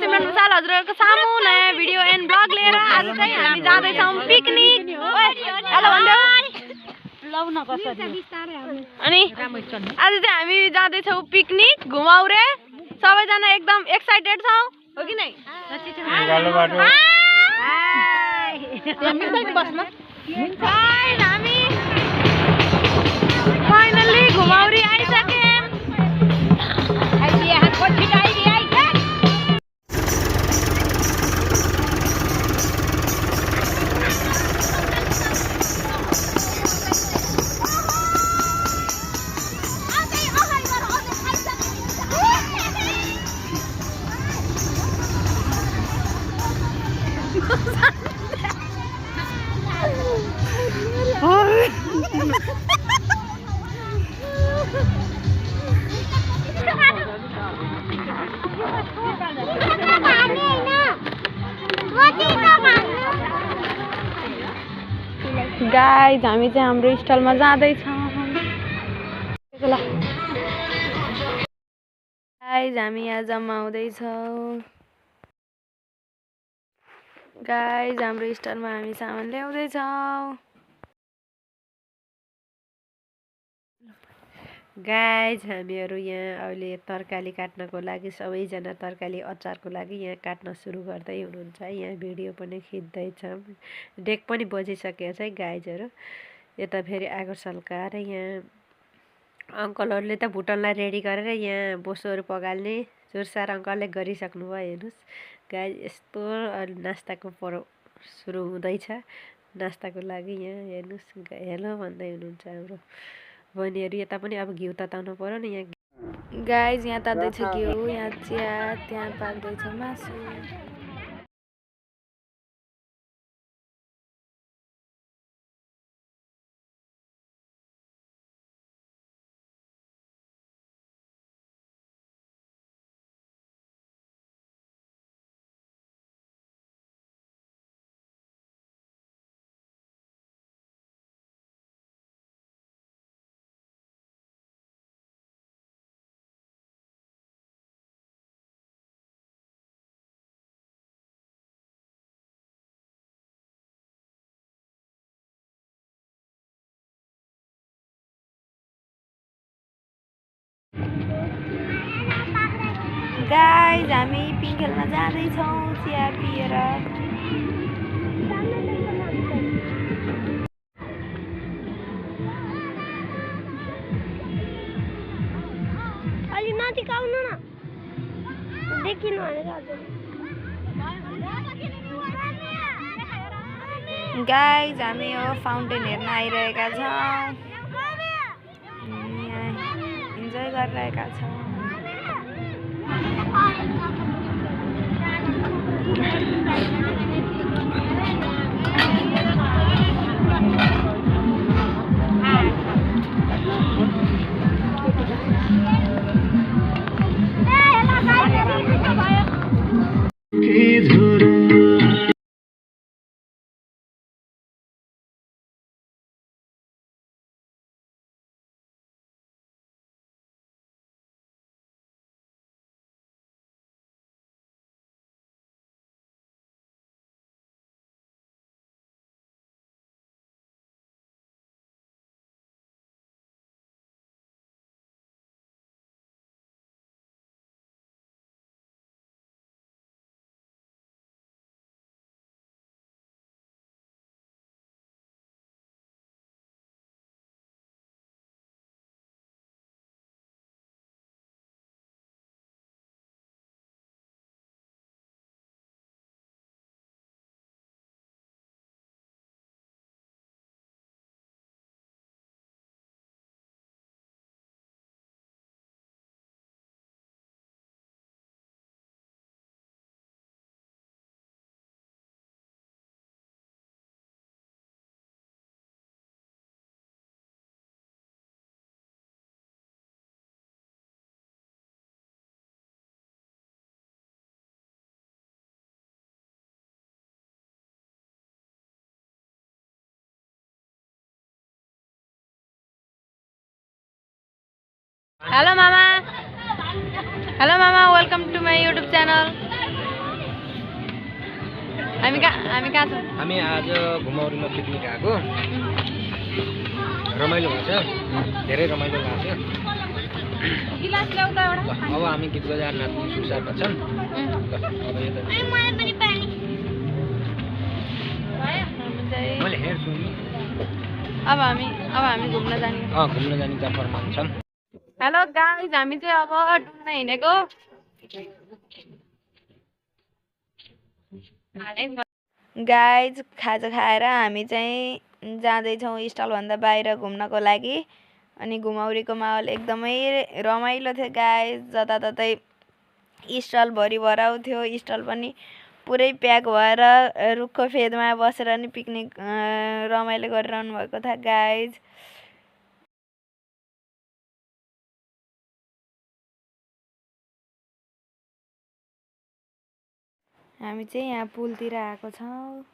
सिमरन भुसाल हजुरहरुको सामु नयाँ भिडियो एन्ड ब्लग लिएर आज चाहिँ हामी जाँदै छौं पिकनिक। हेलो भन्दियो लौन कसरी अनि आज चाहिँ हामी जाँदै छौं पिकनिक घुमाउरे। सबैजना एकदम एक्साइटेड छौ हो कि नै? गालो बाटो हामी पनि बस्न गाइस हामी फाइनली घुमाउरी आइसके। आइदिए हात पछि आइदिए गाइस हामी चाहिँ हाम्रो स्टलमा जाँदै छौं। गाइस हामी यहाँ जम्मा हुँदै छौं। गाइस हाम्रो स्टलमा हामी सामान ल्याउँदै छौं। गाइज हामीहरू यहाँ अहिले तरकारी काट्नको लागि सबैजना तरकारी अचारको लागि यहाँ काट्न सुरु गर्दै हुनुहुन्छ। यहाँ भिडियो पनि खिच्दैछ, डेक पनि बजिसकेको छ गाइजहरू। यता फेरि आगो सल्काएर यहाँ अङ्कलहरूले त भुटनलाई रेडी गरेर यहाँ बोसोहरू पगाल्ने जोरसार अङ्कलले गरिसक्नु भयो। हेर्नुहोस् गाइज यस्तो नास्ताको सुरु हुँदैछ। नास्ताको लागि यहाँ हेर्नुहोस् हेलो भन्दै हुनुहुन्छ हाम्रो बहिनीहरू। यता पनि अब घिउ तताउनु पर्यो नि। यहाँ गाइस यहाँ तात्दैछ घिउ, यहाँ चिया, त्यहाँ पाक्दैछ मासु। गाइस हामी पिङखेलमा जाँदैछौँ चिया पिएर। अलि नजिक आउनु न, देखिनु भनेर हजुर। गाइस हामी यो फाउन्टेन हेर्न आइरहेका छौँ, इन्जोय गरिरहेका छौँ। Hello mama, welcome to my YouTube channel. हामी कहाँ छौँ? हामी आज घुमाउरीमा पिकनिक आएको रमाइलो भएको छ धेरै रमाइलो भएको छ गिलास ल्याउ त एउटा अब हामी गीत बजार नाच्ने सुसारमा छन् अब यता मैले हेर्छु नि अब हामी घुम्न जाने घुम्न जाने जफरमा छन् हेलो गाइज हामी चाहिँ अब डुल्न हिँडेको गाइज खाजा खाएर हामी चाहिँ जाँदैछौँ स्टलभन्दा बाहिर घुम्नको लागि अनि घुमाउरीको माहौल एकदमै रमाइलो थियो गाइज जताततै स्टलभरि भराउ थियो स्टल पनि पुरै प्याक भएर रुखको फेदमा बसेर नि पिकनिक रमाइलो गरिरहनु भएको थियो गाइज हामी चाहिँ यहाँ पुलतिर आएको छौँ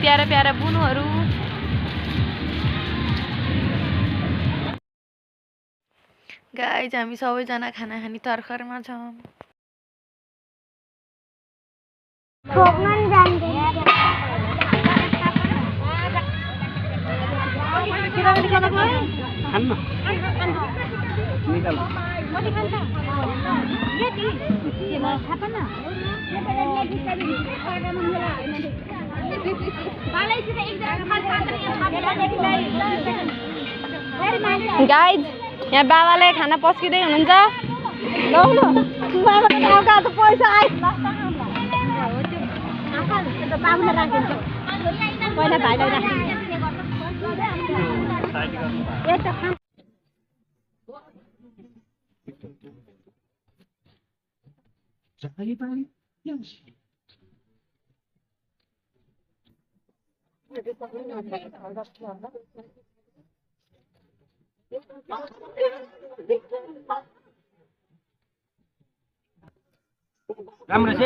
प्यारा प्यारा बुनुहरू गाइज हामी सबैजना खाना खाने तर्खरमा छौँ गाइज यहाँ बाबाले खाना पस्किँदै हुनुहुन्छ राम्रो छ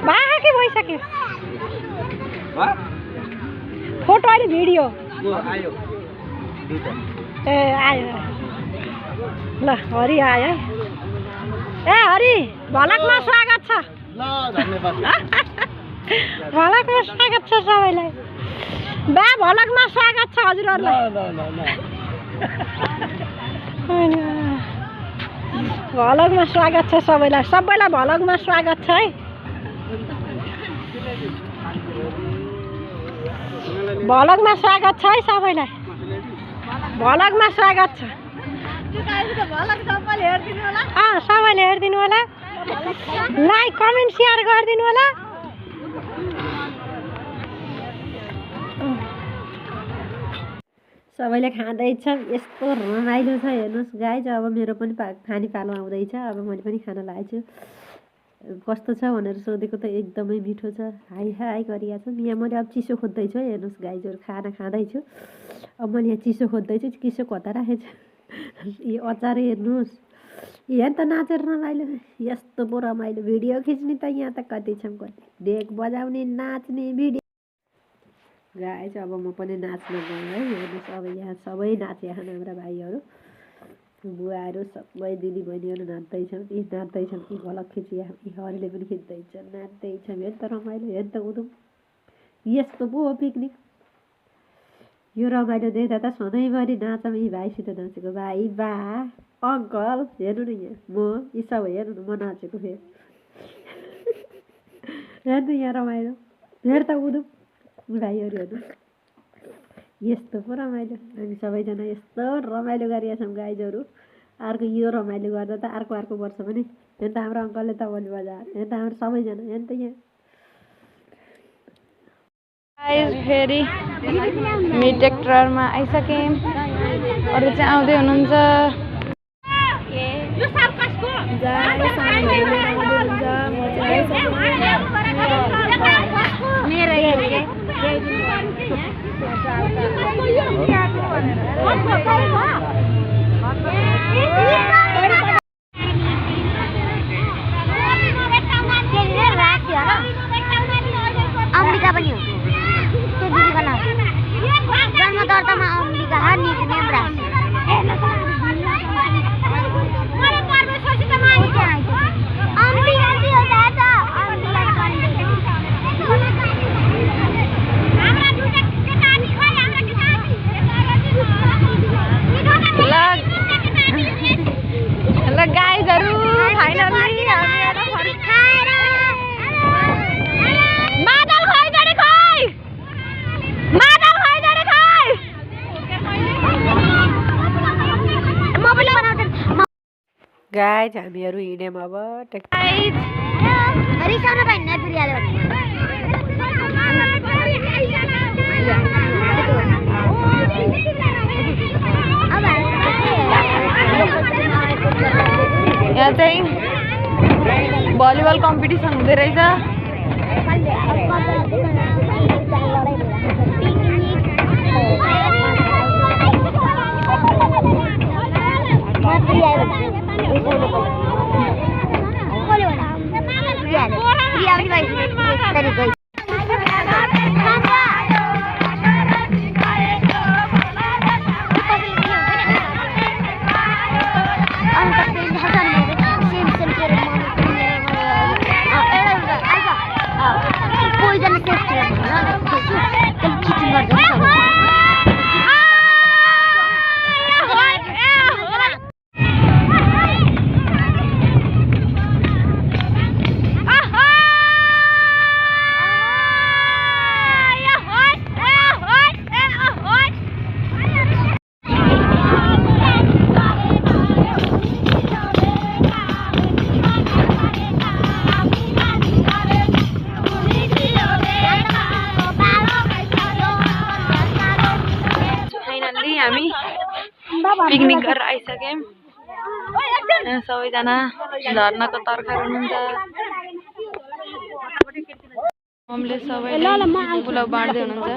बाँकी भइसक्यो फोटो अहिले भिडियो आयो ए आयो ल हरि आयो ए हरि भलकमा स्वागत छ भलकमा स्वागत छ सबैलाई बा भलकमा स्वागत छ हजुरहरूलाई भलकमा स्वागत छ सबैलाई भलकमा स्वागत छ है भलकमा स्वागत छ है सबैलाई भलकमा स्वागत छ सबैले हेरिदिनु होला लाइक कमेन्ट सेयर गरिदिनु होला सबैले खाँदैछ यस्तो रमाइलो छ हेर्नुहोस् गाइज अब मेरो पनि खाने पालो आउँदैछ अब मैले पनि खाना लगाएको छु कस्तो छ भनेर सोधेको त एकदमै मिठो छ हाई हाई गरिरहेको छ यहाँ मैले अब चिसो खोज्दैछु हेर्नुहोस् गाइजहरू खाना खाँदैछु अब मैले यहाँ चिसो खोज्दैछु चिसो कता राखेको छु यो अचार हेर्नुहोस् यहाँ त नाचेर रमाइलो यस्तो पो रमाइलो भिडियो खिच्ने त यहाँ त कति छौँ कति डेक बजाउने नाच्ने भिडियो गाइज अब म पनि नाच्न गएँ है हेर्नुहोस् अब यहाँ सबै नाचिरहेछन् हाम्रा भाइहरू बुवाहरू सबै दिदीबहिनीहरू नाच्दैछन् कि भलक खिचिया हरिले पनि खिच्दैछन् नाच्दैछन् हेर्नु त रमाइलो हेर्नु त उदुम यस्तो पो हो पिकनिक यो रमाइलो देख्दा त सधैँभरि नाचौँ यी भाइसित नाचेको भाइ बा अङ्कल हेर्नु न यहाँ म यी सबै हेर्नु न म नाचेको फेरि हेर्नु यहाँ रमाइलो हेर त उदुम भाइहरू हेर्नु यस्तो पो रमाइलो हामी सबैजना यस्तो रमाइलो गरिरहेछौँ गाइजहरू अर्को यो रमाइलो गर्दा त अर्को वर्ष पनि हेर्नु त हाम्रो अङ्कलले त बलि बजाएर हेर्नु त हाम्रो सबैजना हेर्नु त यहाँ फेरि मिटेक्टरमा आइसक्यौँ अरू चाहिँ आउँदै हुनुहुन्छ जहाँ सामानहरू लिएर आउँदै हुन्छ म चाहिँ अम्बिका पनि हो त्यो दिदीको नाम जन्मदर्तामा अम्बिका निक्नेम राशि ल गाइजहरू फाइनली मादल खाइ जडे खाइ मादल खाइ जडे खाइ म पनि बनाउँछु गाइज हामीहरू हिँड्यौँ अब गाइज रिसाउन पाइन्न बिरियाले यहाँ चाहिँ भलिबल कम्पिटिसन हुँदै रहेछ हामी पिकनिक गरेर आइसक्यौँ यहाँ सबैजना झर्नाको तर्खर हुनुहुन्छ मम्मीले सबैले पुलाउ बाँड्दै हुनुहुन्छ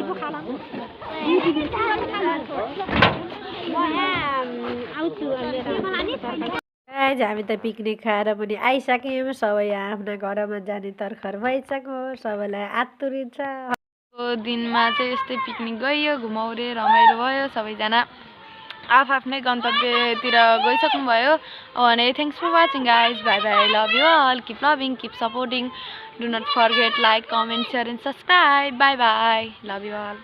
गाइज हामी त पिकनिक खाएर पनि आइसक्यौँ सबै आफ्ना घरमा जाने तर्खर भइसक्यो सबैलाई आतुरिन्छ दिनमा चाहिँ यस्तै पिकनिक गइयो घुमाउरे रमाइलो भयो सबैजना आफ्नै गन्तव्यतिर गइसक्नु भयो भने thanks for watching guys bye bye love you all keep loving keep supporting do not forget like comment share and subscribe bye bye love you all